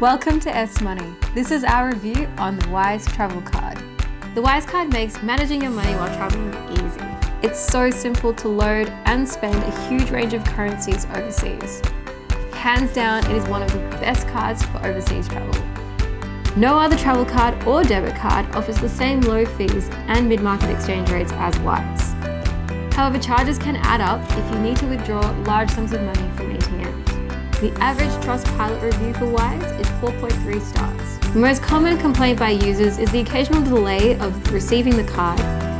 Welcome to S Money. This is our review on the Wise Travel Card. The Wise Card makes managing your money while traveling easy. It's so simple to load and spend a huge range of currencies overseas. Hands down, it is one of the best cards for overseas travel. No other travel card or debit card offers the same low fees and mid-market exchange rates as Wise. However, charges can add up if you need to withdraw large sums of money from ATMs. The average Trustpilot review for Wise is 4.3 stars. The most common complaint by users is the occasional delay of receiving the card,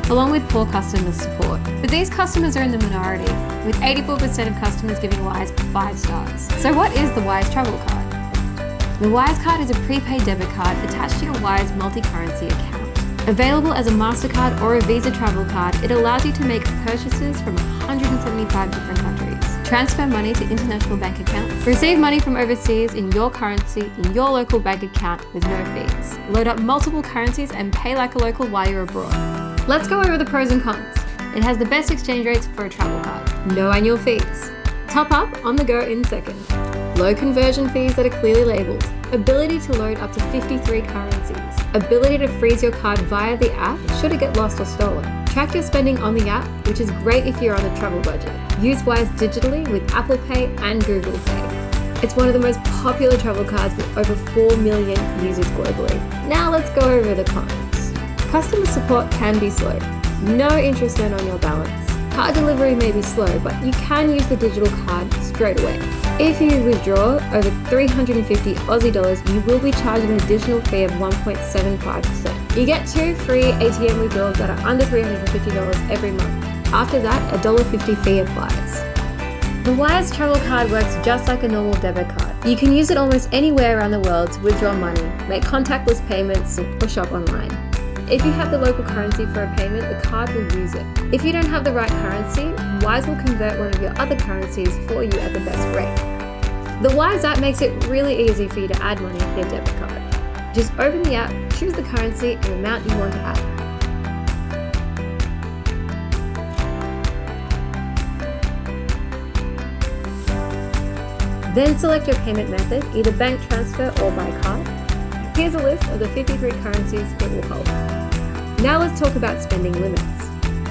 along with poor customer support. But these customers are in the minority, with 84% of customers giving Wise 5 stars. So what is the Wise Travel Card? The Wise Card is a prepaid debit card attached to your Wise multi-currency account. Available as a MasterCard or a Visa travel card, it allows you to make purchases from 175 different countries, transfer money to international bank accounts, receive money from overseas in your currency in your local bank account with no fees, load up multiple currencies and pay like a local while you're abroad. Let's go over the pros and cons. It has the best exchange rates for a travel card, no annual fees, top up on the go in seconds, low conversion fees that are clearly labelled, ability to load up to 53 currencies, ability to freeze your card via the app should it get lost or stolen, track your spending on the app, which is great if you're on a travel budget, use Wise digitally with Apple Pay and Google Pay. It's one of the most popular travel cards with over 4 million users globally. Now let's go over the cons. Customer support can be slow, no interest earned on your balance. Card delivery may be slow, but you can use the digital card straight away. If you withdraw over 350 Aussie dollars, you will be charged an additional fee of 1.75%. You get 2 free ATM withdrawals that are under $350 every month. After that, a $1.50 fee applies. The Wise Travel Card works just like a normal debit card. You can use it almost anywhere around the world to withdraw money, make contactless payments, or shop online. If you have the local currency for a payment, the card will use it. If you don't have the right currency, Wise will convert one of your other currencies for you at the best rate. The Wise app makes it really easy for you to add money to your debit card. Just open the app, choose the currency and amount you want to add. Then select your payment method, either bank transfer or by card. Here's a list of the 53 currencies it will hold. Now let's talk about spending limits.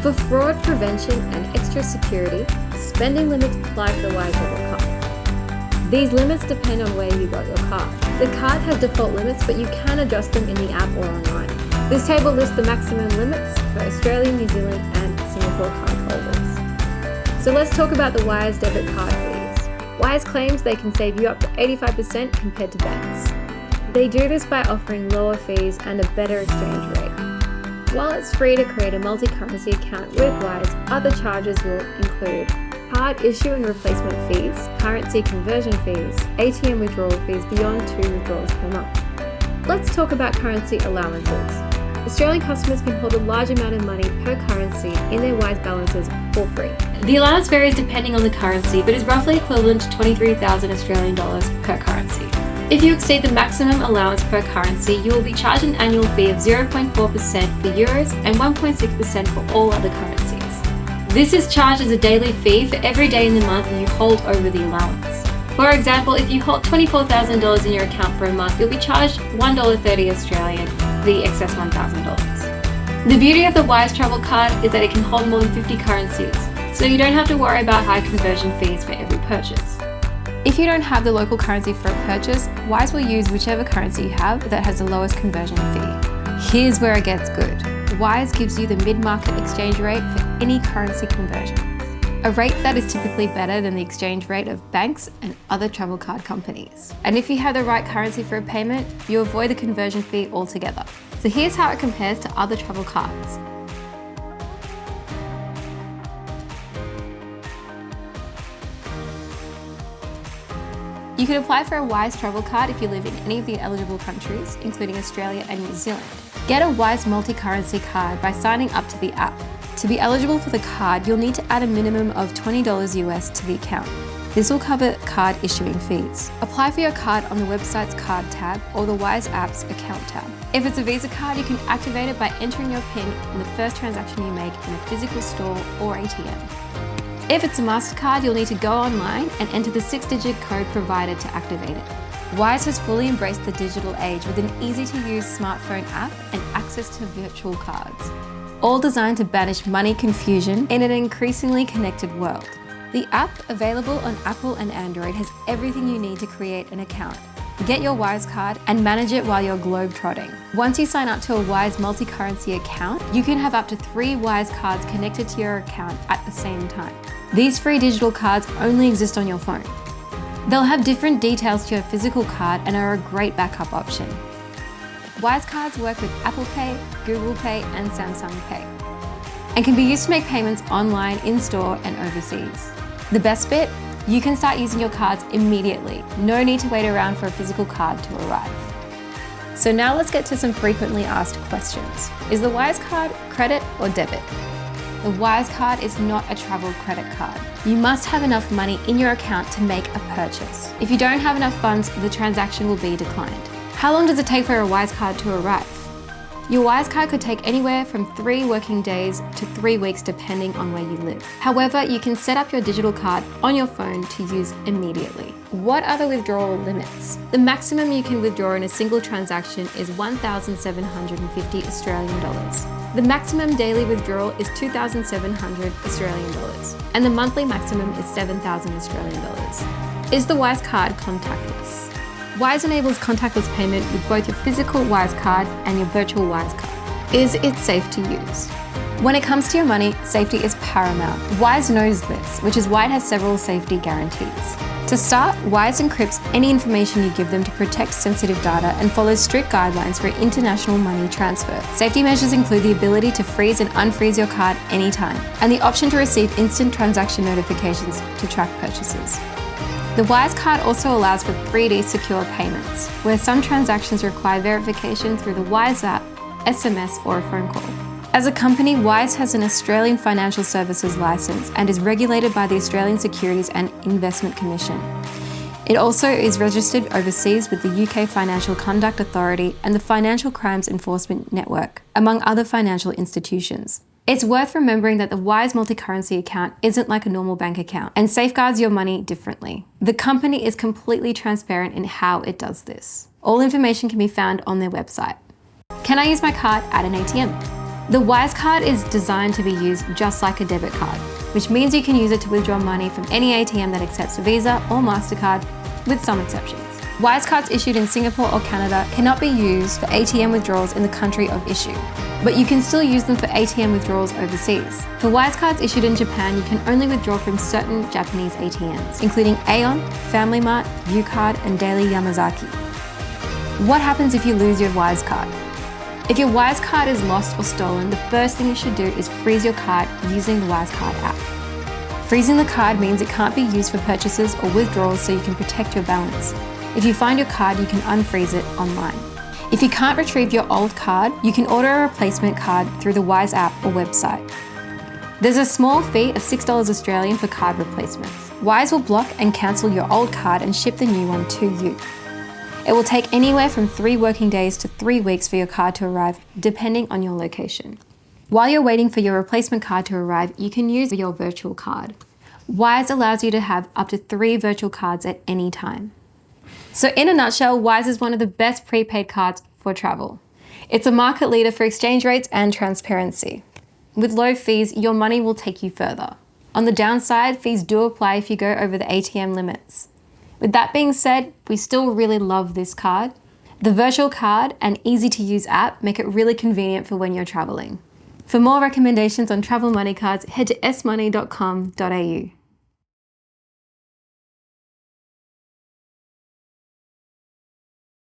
For fraud prevention and extra security, spending limits apply for the Wise Travel Card. These limits depend on where you got your card. The card has default limits, but you can adjust them in the app or online. This table lists the maximum limits for Australia, New Zealand and Singapore card holders. So let's talk about the Wise debit card fees. Wise claims they can save you up to 85% compared to banks. They do this by offering lower fees and a better exchange rate. While it's free to create a multi-currency account with Wise, other charges will include card issue and replacement fees, currency conversion fees, ATM withdrawal fees beyond 2 withdrawals per month. Let's talk about currency allowances. Australian customers can hold a large amount of money per currency in their Wise balances for free. The allowance varies depending on the currency, but is roughly equivalent to 23,000 Australian dollars per currency. If you exceed the maximum allowance per currency, you will be charged an annual fee of 0.4% for euros and 1.6% for all other currencies. This is charged as a daily fee for every day in the month you hold over the allowance. For example, if you hold $24,000 in your account for a month, you'll be charged $1.30 Australian for the excess $1,000. The beauty of the Wise Travel Card is that it can hold more than 50 currencies, so you don't have to worry about high conversion fees for every purchase. If you don't have the local currency for a purchase, Wise will use whichever currency you have that has the lowest conversion fee. Here's where it gets good. Wise gives you the mid-market exchange rate for any currency conversion, a rate that is typically better than the exchange rate of banks and other travel card companies. And if you have the right currency for a payment, you avoid the conversion fee altogether. So here's how it compares to other travel cards. You can apply for a Wise Travel Card if you live in any of the eligible countries, including Australia and New Zealand. Get a Wise multi-currency card by signing up to the app. To be eligible for the card, you'll need to add a minimum of $20 US to the account. This will cover card issuing fees. Apply for your card on the website's card tab or the Wise app's account tab. If it's a Visa card, you can activate it by entering your PIN in the first transaction you make in a physical store or ATM. If it's a MasterCard, you'll need to go online and enter the 6-digit code provided to activate it. Wise has fully embraced the digital age with an easy-to-use smartphone app and access to virtual cards, all designed to banish money confusion in an increasingly connected world. The app, available on Apple and Android, has everything you need to create an account. Get your Wise card and manage it while you're globe-trotting. Once you sign up to a Wise multi-currency account, you can have up to 3 Wise cards connected to your account at the same time. These free digital cards only exist on your phone. They'll have different details to your physical card and are a great backup option. Wise cards work with Apple Pay, Google Pay, and Samsung Pay, and can be used to make payments online, in-store, and overseas. The best bit? You can start using your cards immediately. No need to wait around for a physical card to arrive. So now let's get to some frequently asked questions. Is the Wise card credit or debit? The Wise card is not a travel credit card. You must have enough money in your account to make a purchase. If you don't have enough funds, the transaction will be declined. How long does it take for a Wise card to arrive? Your Wise card could take anywhere from 3 working days to 3 weeks depending on where you live. However, you can set up your digital card on your phone to use immediately. What are the withdrawal limits? The maximum you can withdraw in a single transaction is 1,750 Australian dollars. The maximum daily withdrawal is 2,700 Australian dollars, and the monthly maximum is 7,000 Australian dollars. Is the Wise card contactless? Wise enables contactless payment with both your physical Wise card and your virtual Wise card. Is it safe to use? When it comes to your money, safety is paramount. Wise knows this, which is why it has several safety guarantees. To start, Wise encrypts any information you give them to protect sensitive data and follows strict guidelines for international money transfer. Safety measures include the ability to freeze and unfreeze your card anytime, and the option to receive instant transaction notifications to track purchases. The Wise card also allows for 3D secure payments, where some transactions require verification through the Wise app, SMS, or a phone call. As a company, Wise has an Australian Financial Services licence and is regulated by the Australian Securities and Investment Commission. It also is registered overseas with the UK Financial Conduct Authority and the Financial Crimes Enforcement Network, among other financial institutions. It's worth remembering that the Wise multi-currency account isn't like a normal bank account and safeguards your money differently. The company is completely transparent in how it does this. All information can be found on their website. Can I use my card at an ATM? The Wise card is designed to be used just like a debit card, which means you can use it to withdraw money from any ATM that accepts a Visa or MasterCard, with some exceptions. Wise cards issued in Singapore or Canada cannot be used for ATM withdrawals in the country of issue, but you can still use them for ATM withdrawals overseas. For Wise cards issued in Japan, you can only withdraw from certain Japanese ATMs, including Aeon, Family Mart, U-Card, and Daily Yamazaki. What happens if you lose your Wise card? If your Wise card is lost or stolen, the first thing you should do is freeze your card using the Wise card app. Freezing the card means it can't be used for purchases or withdrawals, so you can protect your balance. If you find your card, you can unfreeze it online. If you can't retrieve your old card, you can order a replacement card through the Wise app or website. There's a small fee of $6 Australian for card replacements. Wise will block and cancel your old card and ship the new one to you. It will take anywhere from 3 working days to 3 weeks for your card to arrive, depending on your location. While you're waiting for your replacement card to arrive, you can use your virtual card. Wise allows you to have up to 3 virtual cards at any time. So in a nutshell, Wise is one of the best prepaid cards for travel. It's a market leader for exchange rates and transparency. With low fees, your money will take you further. On the downside, fees do apply if you go over the ATM limits. With that being said, we still really love this card. The virtual card and easy-to-use app make it really convenient for when you're traveling. For more recommendations on travel money cards, head to smoney.com.au.